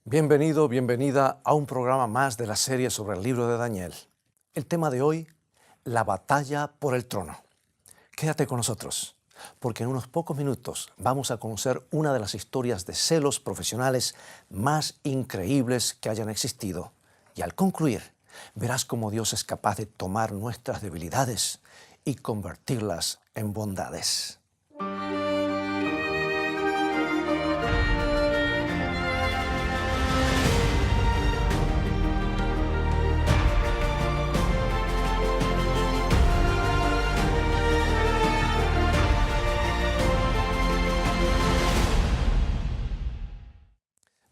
Bienvenido, bienvenida a un programa más de la serie sobre el libro de Daniel. El tema de hoy, la batalla por el trono. Quédate con nosotros, porque en unos pocos minutos vamos a conocer una de las historias de celos profesionales más increíbles que hayan existido. Y al concluir, verás cómo Dios es capaz de tomar nuestras debilidades y convertirlas en bondades.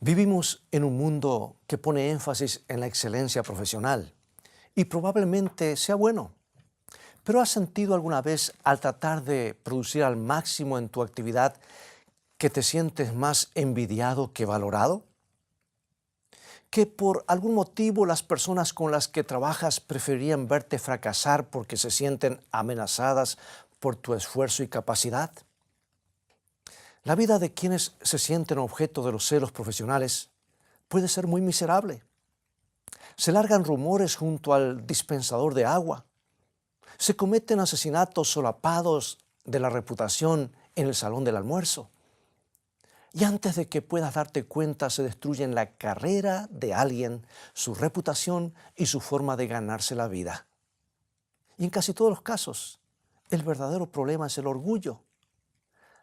Vivimos en un mundo que pone énfasis en la excelencia profesional y probablemente sea bueno. ¿Pero has sentido alguna vez al tratar de producir al máximo en tu actividad que te sientes más envidiado que valorado? ¿Que por algún motivo las personas con las que trabajas preferirían verte fracasar porque se sienten amenazadas por tu esfuerzo y capacidad? La vida de quienes se sienten objeto de los celos profesionales puede ser muy miserable. Se largan rumores junto al dispensador de agua. Se cometen asesinatos solapados de la reputación en el salón del almuerzo. Y antes de que puedas darte cuenta, se destruyen la carrera de alguien, su reputación y su forma de ganarse la vida. Y en casi todos los casos, el verdadero problema es el orgullo.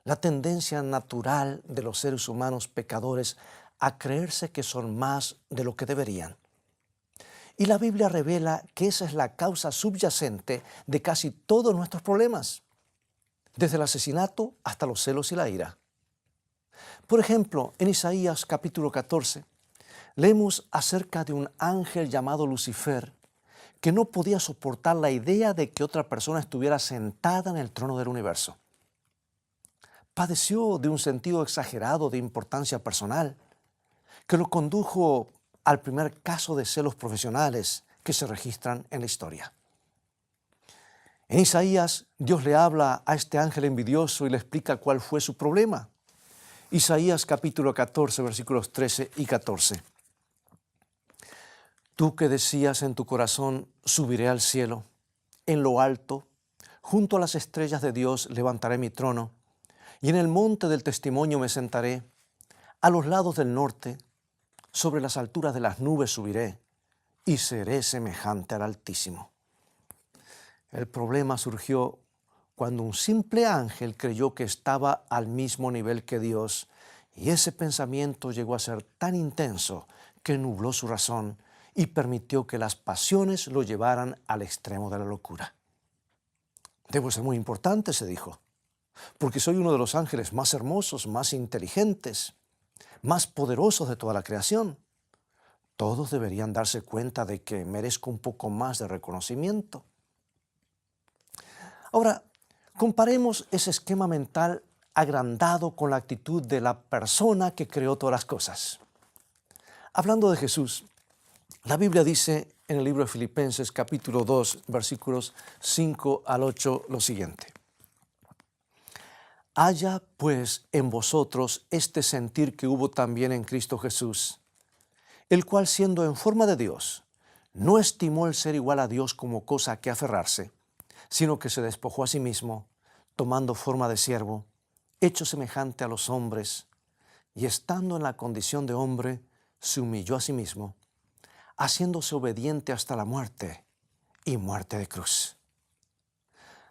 La tendencia natural de los seres humanos pecadores a creerse que son más de lo que deberían. Y la Biblia revela que esa es la causa subyacente de casi todos nuestros problemas, desde el asesinato hasta los celos y la ira. Por ejemplo, en Isaías capítulo 14, leemos acerca de un ángel llamado Lucifer que no podía soportar la idea de que otra persona estuviera sentada en el trono del universo. Padeció de un sentido exagerado de importancia personal que lo condujo al primer caso de celos profesionales que se registran en la historia. En Isaías, Dios le habla a este ángel envidioso y le explica cuál fue su problema. Isaías capítulo 14, versículos 13 y 14. Tú que decías en tu corazón, subiré al cielo, en lo alto, junto a las estrellas de Dios levantaré mi trono, y en el monte del testimonio me sentaré, a los lados del norte, sobre las alturas de las nubes subiré, y seré semejante al Altísimo. El problema surgió cuando un simple ángel creyó que estaba al mismo nivel que Dios, y ese pensamiento llegó a ser tan intenso que nubló su razón y permitió que las pasiones lo llevaran al extremo de la locura. Debo ser muy importante, se dijo, porque soy uno de los ángeles más hermosos, más inteligentes, más poderosos de toda la creación. Todos deberían darse cuenta de que merezco un poco más de reconocimiento. Ahora, comparemos ese esquema mental agrandado con la actitud de la persona que creó todas las cosas. Hablando de Jesús, la Biblia dice en el libro de Filipenses capítulo 2, versículos 5 al 8 lo siguiente. Haya pues en vosotros este sentir que hubo también en Cristo Jesús, el cual siendo en forma de Dios, no estimó el ser igual a Dios como cosa a que aferrarse, sino que se despojó a sí mismo, tomando forma de siervo, hecho semejante a los hombres, y estando en la condición de hombre, se humilló a sí mismo, haciéndose obediente hasta la muerte y muerte de cruz.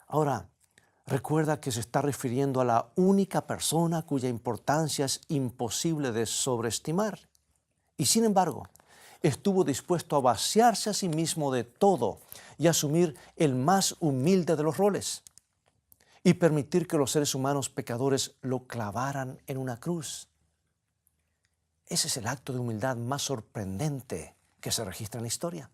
Ahora, recuerda que se está refiriendo a la única persona cuya importancia es imposible de sobreestimar. Y sin embargo, estuvo dispuesto a vaciarse a sí mismo de todo y asumir el más humilde de los roles y permitir que los seres humanos pecadores lo clavaran en una cruz. Ese es el acto de humildad más sorprendente que se registra en la historia.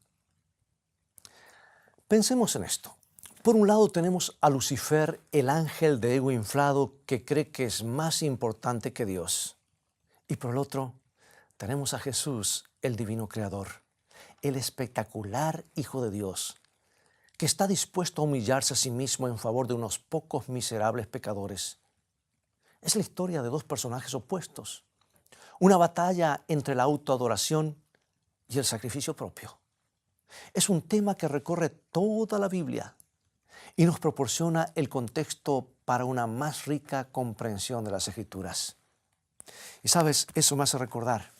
Pensemos en esto. Por un lado tenemos a Lucifer, el ángel de ego inflado que cree que es más importante que Dios. Y por el otro, tenemos a Jesús, el divino creador, el espectacular Hijo de Dios, que está dispuesto a humillarse a sí mismo en favor de unos pocos miserables pecadores. Es la historia de dos personajes opuestos. una batalla entre la autoadoración y el sacrificio propio. Es un tema que recorre toda la Biblia y nos proporciona el contexto para una más rica comprensión de las Escrituras. Y sabes, eso me hace recordar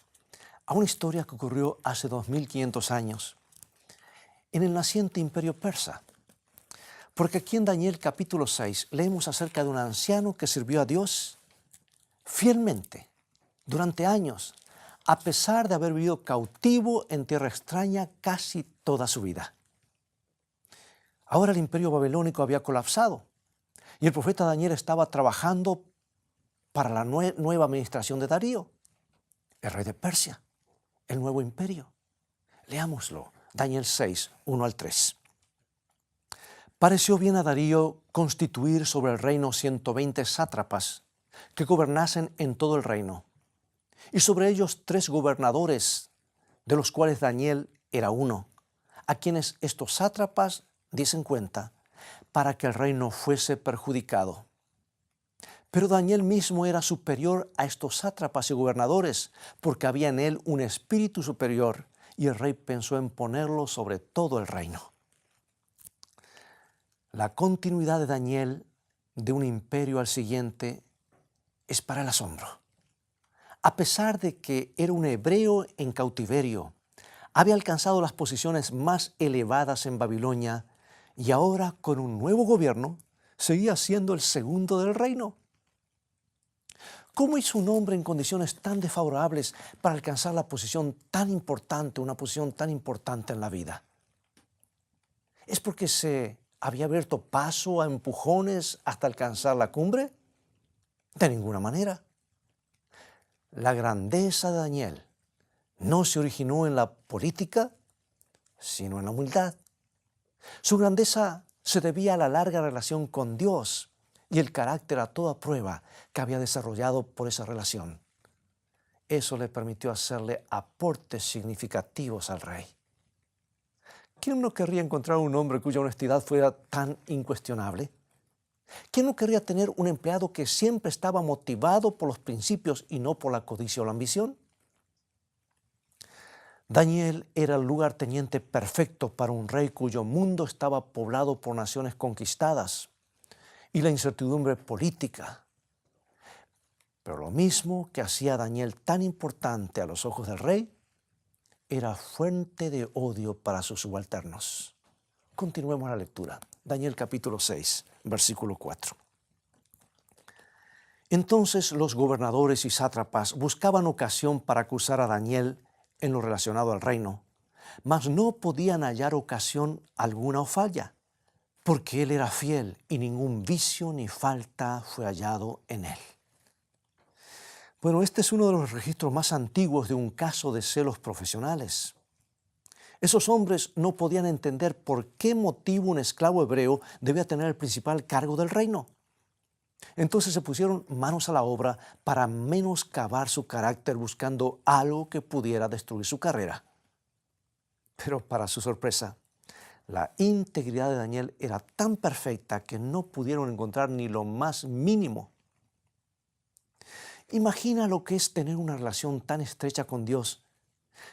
a una historia que ocurrió hace 2500 años en el naciente imperio persa. Porque aquí en Daniel capítulo 6 leemos acerca de un anciano que sirvió a Dios fielmente durante años, a pesar de haber vivido cautivo en tierra extraña casi toda su vida. Ahora el imperio babilónico había colapsado y el profeta Daniel estaba trabajando para la nueva administración de Darío, el rey de Persia, el nuevo imperio. Leámoslo, Daniel 6, 1 al 3. Pareció bien a Darío constituir sobre el reino 120 sátrapas que gobernasen en todo el reino, y sobre ellos 3 gobernadores, de los cuales Daniel era uno, a quienes estos sátrapas diesen cuenta, para que el reino fuese perjudicado. Pero Daniel mismo era superior a estos sátrapas y gobernadores, porque había en él un espíritu superior, y el rey pensó en ponerlo sobre todo el reino. La continuidad de Daniel de un imperio al siguiente es para el asombro. A pesar de que era un hebreo en cautiverio, había alcanzado las posiciones más elevadas en Babilonia y ahora con un nuevo gobierno seguía siendo el segundo del reino. ¿Cómo hizo un hombre en condiciones tan desfavorables para alcanzar la posición tan importante, una posición tan importante en la vida? ¿Es porque se había abierto paso a empujones hasta alcanzar la cumbre? De ninguna manera. La grandeza de Daniel no se originó en la política, sino en la humildad. Su grandeza se debía a la larga relación con Dios y el carácter a toda prueba que había desarrollado por esa relación. Eso le permitió hacerle aportes significativos al rey. ¿Quién no querría encontrar un hombre cuya honestidad fuera tan incuestionable? ¿Quién no querría tener un empleado que siempre estaba motivado por los principios y no por la codicia o la ambición? Daniel era el lugarteniente perfecto para un rey cuyo mundo estaba poblado por naciones conquistadas y la incertidumbre política. Pero lo mismo que hacía a Daniel tan importante a los ojos del rey, era fuente de odio para sus subalternos. Continuemos la lectura. Daniel capítulo 6, versículo 4. Entonces los gobernadores y sátrapas buscaban ocasión para acusar a Daniel en lo relacionado al reino, mas no podían hallar ocasión alguna o falla, porque él era fiel y ningún vicio ni falta fue hallado en él. Bueno, este es uno de los registros más antiguos de un caso de celos profesionales. Esos hombres no podían entender por qué motivo un esclavo hebreo debía tener el principal cargo del reino. Entonces se pusieron manos a la obra para menoscabar su carácter buscando algo que pudiera destruir su carrera. Pero para su sorpresa, la integridad de Daniel era tan perfecta que no pudieron encontrar ni lo más mínimo. Imagina lo que es tener una relación tan estrecha con Dios,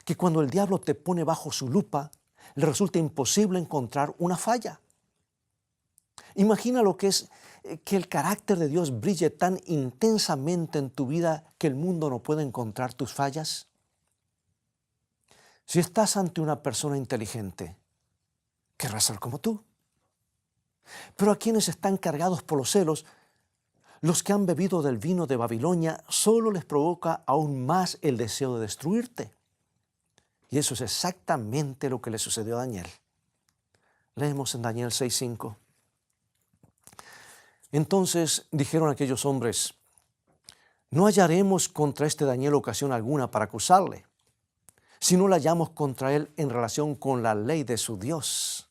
que cuando el diablo te pone bajo su lupa, le resulta imposible encontrar una falla. Imagina lo que es que el carácter de Dios brille tan intensamente en tu vida que el mundo no puede encontrar tus fallas. Si estás ante una persona inteligente, querrá ser como tú. Pero a quienes están cargados por los celos, los que han bebido del vino de Babilonia, solo les provoca aún más el deseo de destruirte. Y eso es exactamente lo que le sucedió a Daniel. Leemos en Daniel 6:5. Entonces dijeron aquellos hombres: no hallaremos contra este Daniel ocasión alguna para acusarle, si no la hallamos contra él en relación con la ley de su Dios.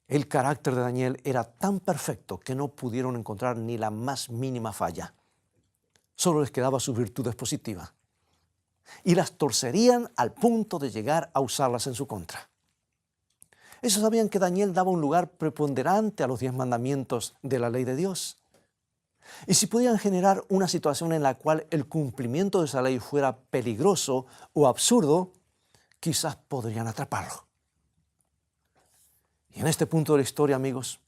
El carácter de Daniel era tan perfecto que no pudieron encontrar ni la más mínima falla. Solo les quedaba sus virtudes positivas. Y las torcerían al punto de llegar a usarlas en su contra. Ellos sabían que Daniel daba un lugar preponderante a los 10 mandamientos de la ley de Dios. Y si podían generar una situación en la cual el cumplimiento de esa ley fuera peligroso o absurdo, quizás podrían atraparlo. Y en este punto de la historia, amigos,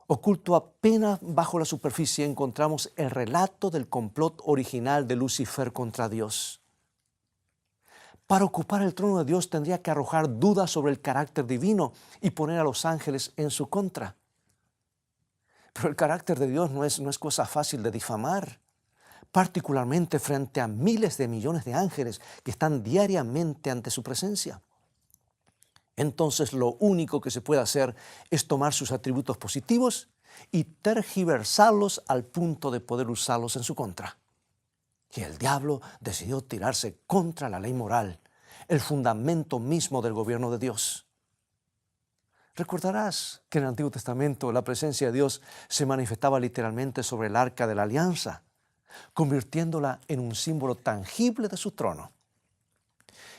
oculto apenas bajo la superficie, encontramos el relato del complot original de Lucifer contra Dios. Para ocupar el trono de Dios tendría que arrojar dudas sobre el carácter divino y poner a los ángeles en su contra. Pero el carácter de Dios no es cosa fácil de difamar, particularmente frente a miles de millones de ángeles que están diariamente ante su presencia. Entonces lo único que se puede hacer es tomar sus atributos positivos y tergiversarlos al punto de poder usarlos en su contra. Y el diablo decidió tirarse contra la ley moral, el fundamento mismo del gobierno de Dios. Recordarás que en el Antiguo Testamento la presencia de Dios se manifestaba literalmente sobre el arca de la alianza, convirtiéndola en un símbolo tangible de su trono.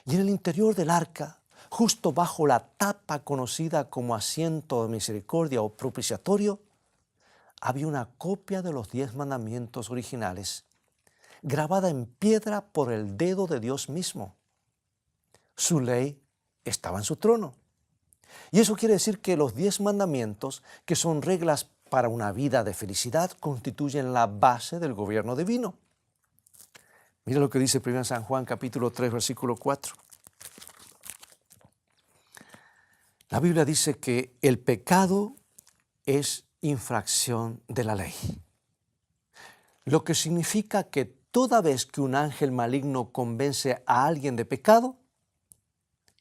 Y en el interior del arca, justo bajo la tapa conocida como asiento de misericordia o propiciatorio, había una copia de los 10 mandamientos originales, grabada en piedra por el dedo de Dios mismo. Su ley estaba en su trono. Y eso quiere decir que los 10 mandamientos, que son reglas para una vida de felicidad, constituyen la base del gobierno divino. Mira lo que dice 1 San Juan capítulo 3, versículo 4. La Biblia dice que el pecado es infracción de la ley. Lo que significa que toda vez que un ángel maligno convence a alguien de pecado,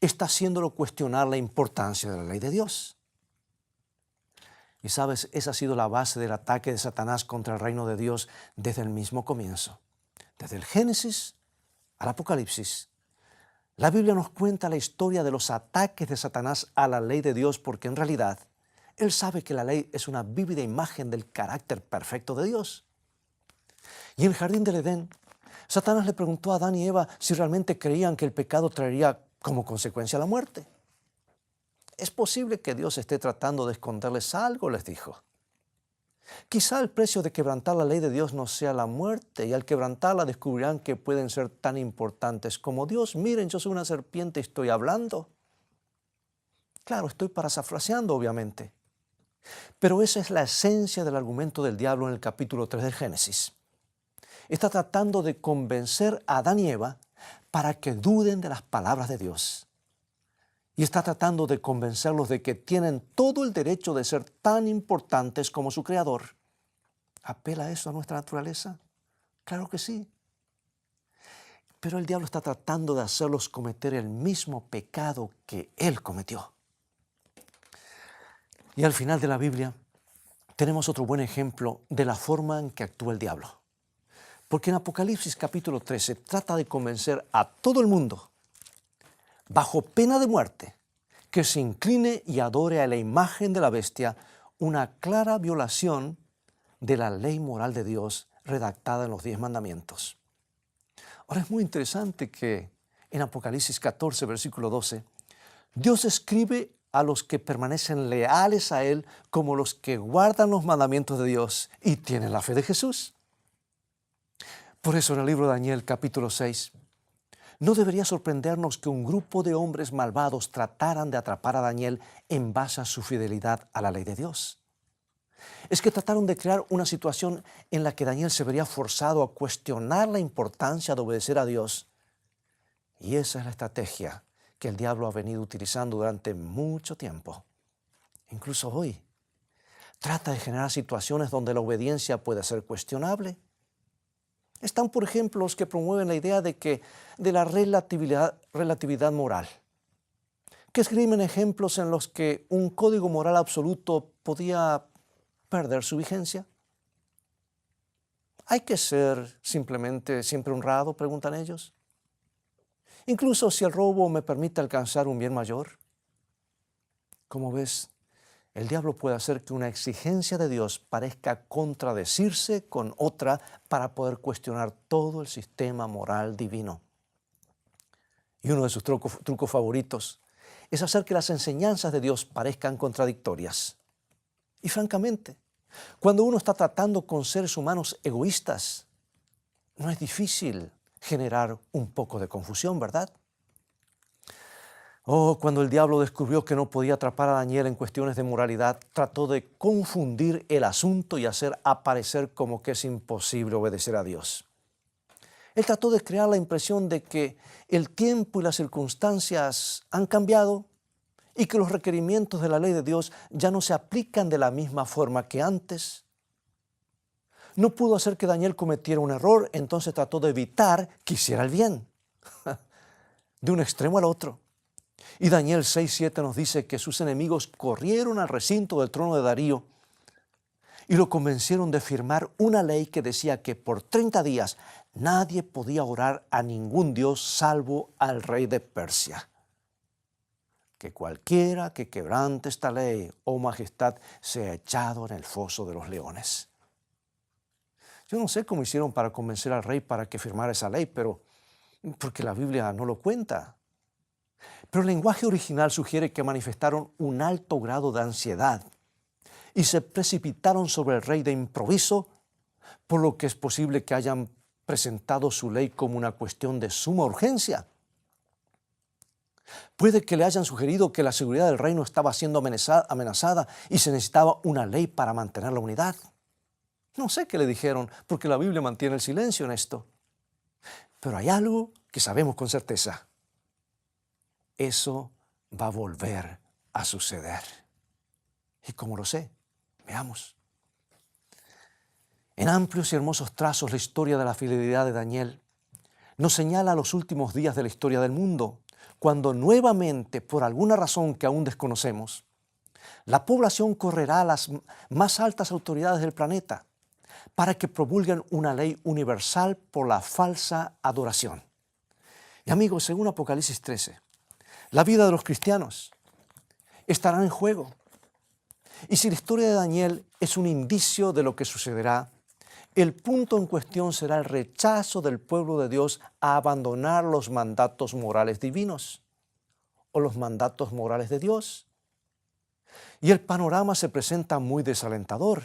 está haciéndolo cuestionar la importancia de la ley de Dios. Y sabes, esa ha sido la base del ataque de Satanás contra el reino de Dios desde el mismo comienzo. Desde el Génesis al Apocalipsis. La Biblia nos cuenta la historia de los ataques de Satanás a la ley de Dios porque en realidad él sabe que la ley es una vívida imagen del carácter perfecto de Dios. Y en el jardín del Edén, Satanás le preguntó a Adán y Eva si realmente creían que el pecado traería como consecuencia la muerte. Es posible que Dios esté tratando de esconderles algo, les dijo. Quizá el precio de quebrantar la ley de Dios no sea la muerte, y al quebrantarla descubrirán que pueden ser tan importantes como Dios. Miren, yo soy una serpiente y estoy hablando. Claro, estoy parafraseando, obviamente. Pero esa es la esencia del argumento del diablo en el capítulo 3 del Génesis. Está tratando de convencer a Adán y Eva para que duden de las palabras de Dios. Y está tratando de convencerlos de que tienen todo el derecho de ser tan importantes como su Creador. ¿Apela eso a nuestra naturaleza? Claro que sí. Pero el diablo está tratando de hacerlos cometer el mismo pecado que él cometió. Y al final de la Biblia tenemos otro buen ejemplo de la forma en que actúa el diablo. Porque en Apocalipsis capítulo 13 trata de convencer a todo el mundo, bajo pena de muerte, que se incline y adore a la imagen de la bestia, una clara violación de la ley moral de Dios redactada en los 10 mandamientos. Ahora es muy interesante que en Apocalipsis 14, versículo 12, Dios escribe a los que permanecen leales a Él como los que guardan los mandamientos de Dios y tienen la fe de Jesús. Por eso en el libro de Daniel, capítulo 6, no debería sorprendernos que un grupo de hombres malvados trataran de atrapar a Daniel en base a su fidelidad a la ley de Dios. Es que trataron de crear una situación en la que Daniel se vería forzado a cuestionar la importancia de obedecer a Dios. Y esa es la estrategia que el diablo ha venido utilizando durante mucho tiempo. Incluso hoy, trata de generar situaciones donde la obediencia puede ser cuestionable. Están, por ejemplo, los que promueven la idea de la relatividad moral, que escriben ejemplos en los que un código moral absoluto podía perder su vigencia. ¿Hay que ser simplemente siempre honrado?, preguntan ellos. Incluso si el robo me permite alcanzar un bien mayor. Como ves, el diablo puede hacer que una exigencia de Dios parezca contradecirse con otra para poder cuestionar todo el sistema moral divino. Y uno de sus trucos favoritos es hacer que las enseñanzas de Dios parezcan contradictorias. Y francamente, Cuando uno está tratando con seres humanos egoístas, no es difícil generar un poco de confusión, ¿verdad? Oh, cuando el diablo descubrió que no podía atrapar a Daniel en cuestiones de moralidad, trató de confundir el asunto y hacer aparecer como que es imposible obedecer a Dios. Él trató de crear la impresión de que el tiempo y las circunstancias han cambiado y que los requerimientos de la ley de Dios ya no se aplican de la misma forma que antes. No pudo hacer que Daniel cometiera un error, entonces trató de evitar que hiciera el bien, de un extremo al otro. Y Daniel 6:7 nos dice que sus enemigos corrieron al recinto del trono de Darío y lo convencieron de firmar una ley que decía que por 30 días nadie podía orar a ningún dios salvo al rey de Persia. Que cualquiera que quebrante esta ley, oh majestad, sea echado en el foso de los leones. Yo no sé cómo hicieron para convencer al rey para que firmara esa ley, pero porque la Biblia no lo cuenta. Pero el lenguaje original sugiere que manifestaron un alto grado de ansiedad y se precipitaron sobre el rey de improviso, por lo que es posible que hayan presentado su ley como una cuestión de suma urgencia. Puede que le hayan sugerido que la seguridad del reino estaba siendo amenazada y se necesitaba una ley para mantener la unidad. No sé qué le dijeron, porque la Biblia mantiene el silencio en esto. Pero hay algo que sabemos con certeza. Eso va a volver a suceder. ¿Y cómo lo sé? Veamos. En amplios y hermosos trazos, la historia de la fidelidad de Daniel nos señala los últimos días de la historia del mundo, cuando nuevamente, por alguna razón que aún desconocemos, la población correrá a las más altas autoridades del planeta para que promulguen una ley universal por la falsa adoración. Y amigos, según Apocalipsis 13, la vida de los cristianos estará en juego. Y si la historia de Daniel es un indicio de lo que sucederá, el punto en cuestión será el rechazo del pueblo de Dios a abandonar los mandatos morales divinos o los mandatos morales de Dios. Y el panorama se presenta muy desalentador.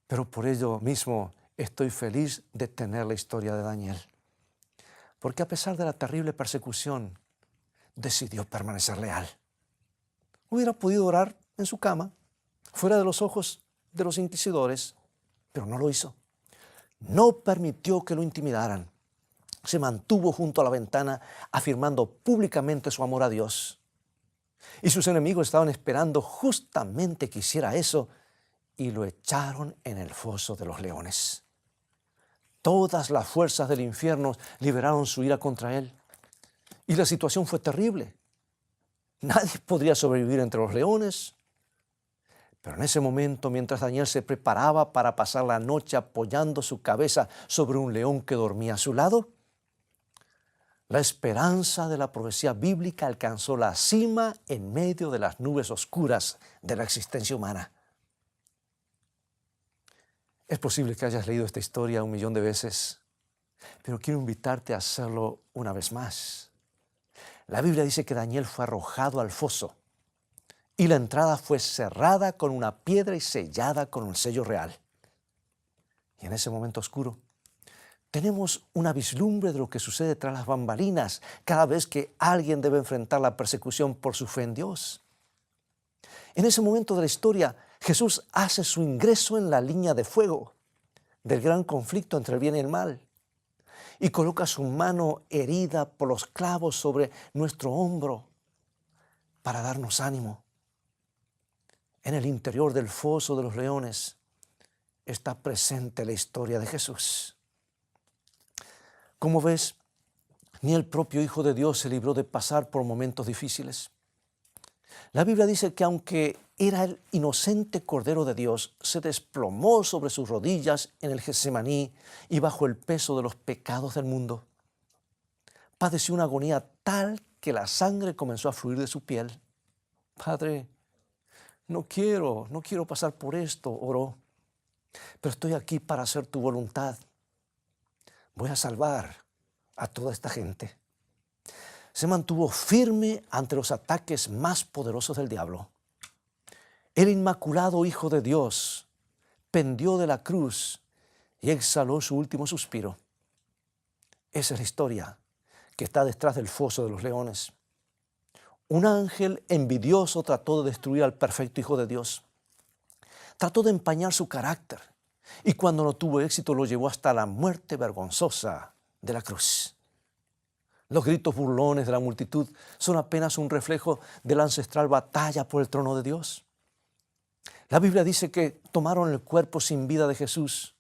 Pero por ello mismo estoy feliz de tener la historia de Daniel. Porque a pesar de la terrible persecución, decidió permanecer leal. Hubiera podido orar en su cama, fuera de los ojos de los inquisidores, pero no lo hizo. No permitió que lo intimidaran. Se mantuvo junto a la ventana, afirmando públicamente su amor a Dios. Y sus enemigos estaban esperando justamente que hiciera eso, y lo echaron en el foso de los leones. Todas las fuerzas del infierno liberaron su ira contra él. Y la situación fue terrible. Nadie podría sobrevivir entre los leones. Pero en ese momento, mientras Daniel se preparaba para pasar la noche apoyando su cabeza sobre un león que dormía a su lado, la esperanza de la profecía bíblica alcanzó la cima en medio de las nubes oscuras de la existencia humana. Es posible que hayas leído esta historia 1.000.000 de veces, pero quiero invitarte a hacerlo una vez más. La Biblia dice que Daniel fue arrojado al foso y la entrada fue cerrada con una piedra y sellada con un sello real. Y en ese momento oscuro tenemos una vislumbre de lo que sucede tras las bambalinas cada vez que alguien debe enfrentar la persecución por su fe en Dios. En ese momento de la historia, Jesús hace su ingreso en la línea de fuego del gran conflicto entre el bien y el mal y coloca su mano herida por los clavos sobre nuestro hombro para darnos ánimo. En el interior del foso de los leones está presente la historia de Jesús. Como ves, ni el propio Hijo de Dios se libró de pasar por momentos difíciles. La Biblia dice que aunque era el inocente Cordero de Dios, se desplomó sobre sus rodillas en el Getsemaní y bajo el peso de los pecados del mundo. Padeció una agonía tal que la sangre comenzó a fluir de su piel. Padre, no quiero pasar por esto, oró, pero estoy aquí para hacer tu voluntad. Voy a salvar a toda esta gente. Se mantuvo firme ante los ataques más poderosos del diablo. el inmaculado Hijo de Dios, pendió de la cruz y exhaló su último suspiro. Esa es la historia que está detrás del foso de los leones. Un ángel envidioso trató de destruir al perfecto Hijo de Dios. Trató de empañar su carácter y cuando no tuvo éxito lo llevó hasta la muerte vergonzosa de la cruz. Los gritos burlones de la multitud son apenas un reflejo de la ancestral batalla por el trono de Dios. La Biblia dice que tomaron el cuerpo sin vida de Jesús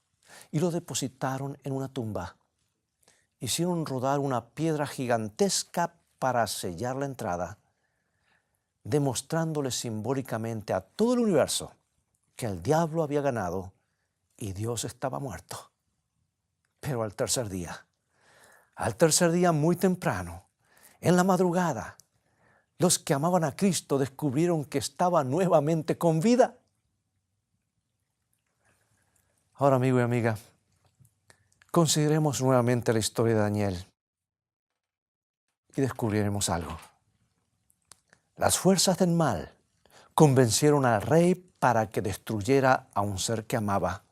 y lo depositaron en una tumba. Hicieron rodar una piedra gigantesca para sellar la entrada, demostrándole simbólicamente a todo el universo que el diablo había ganado y Dios estaba muerto. Pero al tercer día muy temprano, en la madrugada, los que amaban a Cristo descubrieron que estaba nuevamente con vida. Ahora, amigo y amiga, consideremos nuevamente la historia de Daniel y descubriremos algo. Las fuerzas del mal convencieron al rey para que destruyera a un ser que amaba,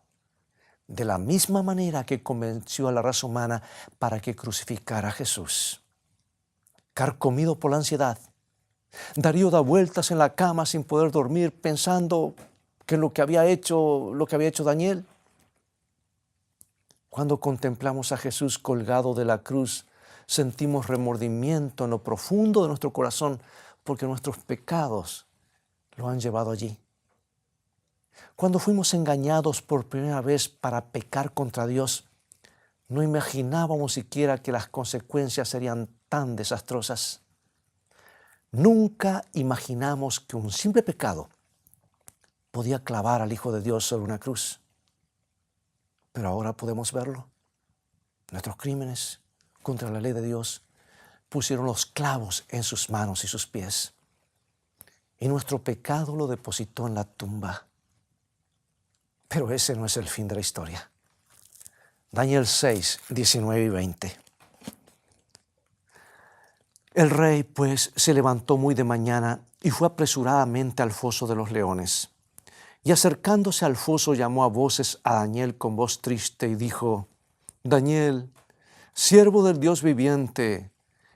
de la misma manera que convenció a la raza humana para que crucificara a Jesús. Carcomido por la ansiedad, Darío da vueltas en la cama sin poder dormir, pensando que lo que había hecho Daniel. Cuando contemplamos a Jesús colgado de la cruz, sentimos remordimiento en lo profundo de nuestro corazón porque nuestros pecados lo han llevado allí. Cuando fuimos engañados por primera vez para pecar contra Dios, no imaginábamos siquiera que las consecuencias serían tan desastrosas. Nunca imaginamos que un simple pecado podía clavar al Hijo de Dios sobre una cruz. Pero ahora podemos verlo. Nuestros crímenes contra la ley de Dios pusieron los clavos en sus manos y sus pies. Y nuestro pecado lo depositó en la tumba. Pero ese no es el fin de la historia. Daniel 6, 19 y 20. El rey, pues, se levantó muy de mañana y fue apresuradamente al foso de los leones. Y acercándose al foso llamó a voces a Daniel con voz triste y dijo: Daniel, siervo del Dios viviente,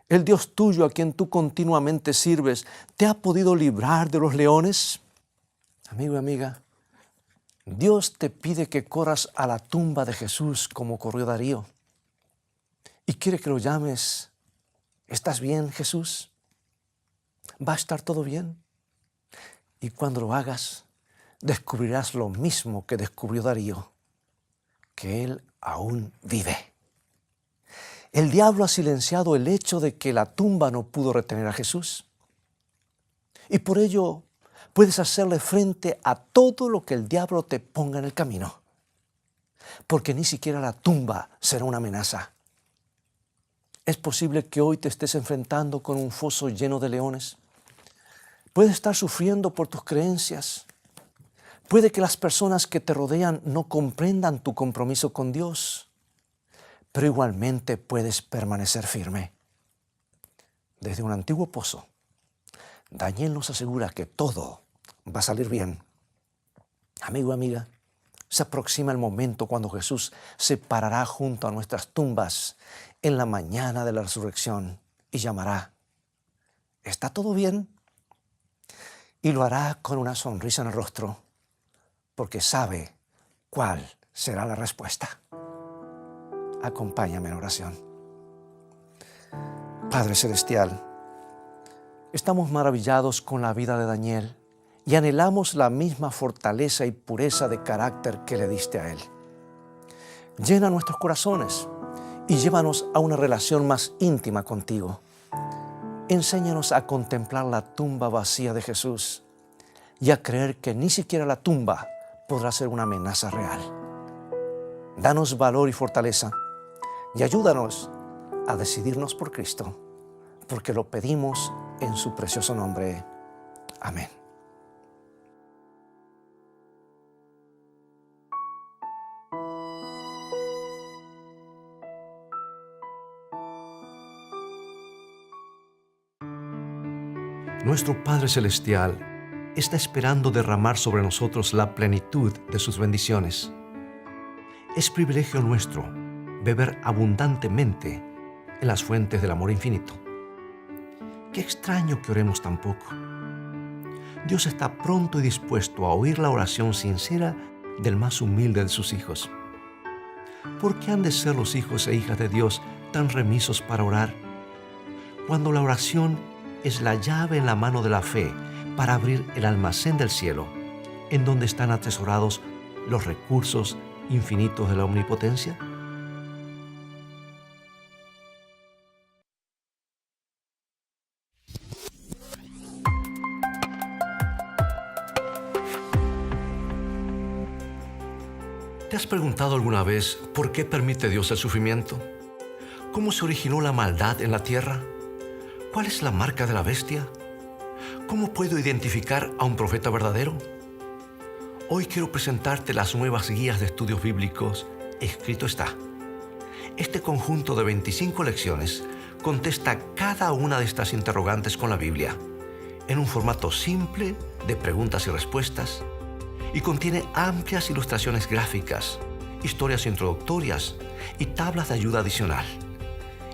el Dios tuyo a quien tú continuamente sirves, ¿te ha podido librar de los leones? Amigo y amiga, Dios te pide que corras a la tumba de Jesús como corrió Darío. Y quiere que lo llames: ¿estás bien, Jesús? ¿Va a estar todo bien? Y cuando lo hagas, descubrirás lo mismo que descubrió Darío, que Él aún vive. El diablo ha silenciado el hecho de que la tumba no pudo retener a Jesús. Y por ello puedes hacerle frente a todo lo que el diablo te ponga en el camino. Porque ni siquiera la tumba será una amenaza. Es posible que hoy te estés enfrentando con un foso lleno de leones. Puedes estar sufriendo por tus creencias. Puede que las personas que te rodean no comprendan tu compromiso con Dios, pero igualmente puedes permanecer firme. Desde un antiguo pozo, Daniel nos asegura que todo va a salir bien. Amigo, amiga, se aproxima el momento cuando Jesús se parará junto a nuestras tumbas en la mañana de la resurrección y llamará: ¿está todo bien? Y lo hará con una sonrisa en el rostro, porque sabe cuál será la respuesta. Acompáñame en oración. Padre Celestial, estamos maravillados con la vida de Daniel y anhelamos la misma fortaleza y pureza de carácter que le diste a él. Llena nuestros corazones y llévanos a una relación más íntima contigo. Enséñanos a contemplar la tumba vacía de Jesús y a creer que ni siquiera la tumba podrá ser una amenaza real. Danos valor y fortaleza y ayúdanos a decidirnos por Cristo, porque lo pedimos en su precioso nombre. Amén. Nuestro Padre Celestial, está esperando derramar sobre nosotros la plenitud de sus bendiciones. Es privilegio nuestro beber abundantemente en las fuentes del amor infinito. Qué extraño que oremos tan poco. Dios está pronto y dispuesto a oír la oración sincera del más humilde de sus hijos. ¿Por qué han de ser los hijos e hijas de Dios tan remisos para orar? Cuando la oración es la llave en la mano de la fe para abrir el almacén del cielo, en donde están atesorados los recursos infinitos de la omnipotencia. ¿Te has preguntado alguna vez por qué permite Dios el sufrimiento? ¿Cómo se originó la maldad en la tierra? ¿Cuál es la marca de la bestia? ¿Cómo puedo identificar a un profeta verdadero? Hoy quiero presentarte las nuevas guías de estudios bíblicos, Escrito está. Este conjunto de 25 lecciones contesta cada una de estas interrogantes con la Biblia, en un formato simple de preguntas y respuestas, y contiene amplias ilustraciones gráficas, historias introductorias y tablas de ayuda adicional.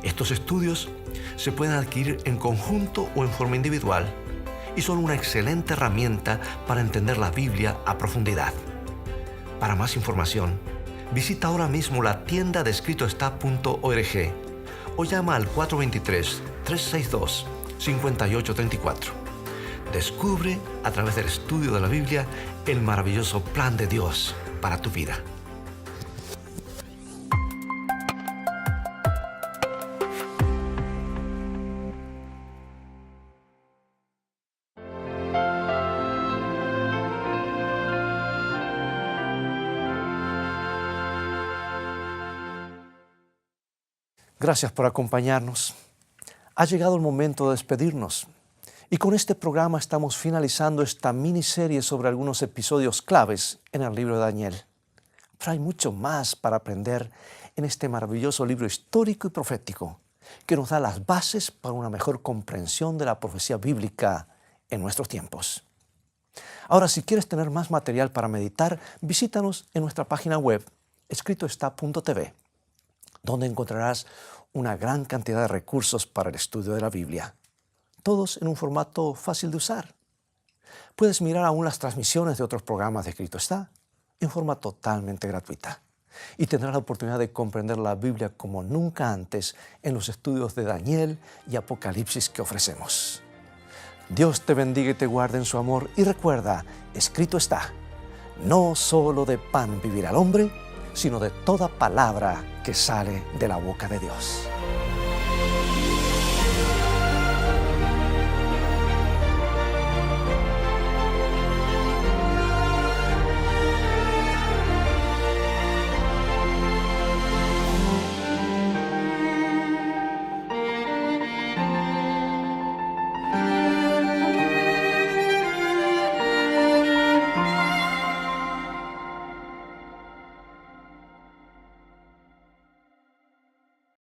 Estos estudios se pueden adquirir en conjunto o en forma individual y son una excelente herramienta para entender la Biblia a profundidad. Para más información, visita ahora mismo la tienda de escritoestá.org o llama al 423-362-5834. Descubre a través del estudio de la Biblia el maravilloso plan de Dios para tu vida. Gracias por acompañarnos. Ha llegado el momento de despedirnos. Y con este programa estamos finalizando esta miniserie sobre algunos episodios claves en el libro de Daniel. Pero hay mucho más para aprender en este maravilloso libro histórico y profético que nos da las bases para una mejor comprensión de la profecía bíblica en nuestros tiempos. Ahora, si quieres tener más material para meditar, visítanos en nuestra página web, escritoestá.tv, donde encontrarás una gran cantidad de recursos para el estudio de la Biblia, todos en un formato fácil de usar. Puedes mirar aún las transmisiones de otros programas de Escrito Está en forma totalmente gratuita y tendrás la oportunidad de comprender la Biblia como nunca antes en los estudios de Daniel y Apocalipsis que ofrecemos. Dios te bendiga y te guarde en su amor y recuerda, Escrito está, no solo de pan vivirá el hombre, sino de toda palabra que sale de la boca de Dios.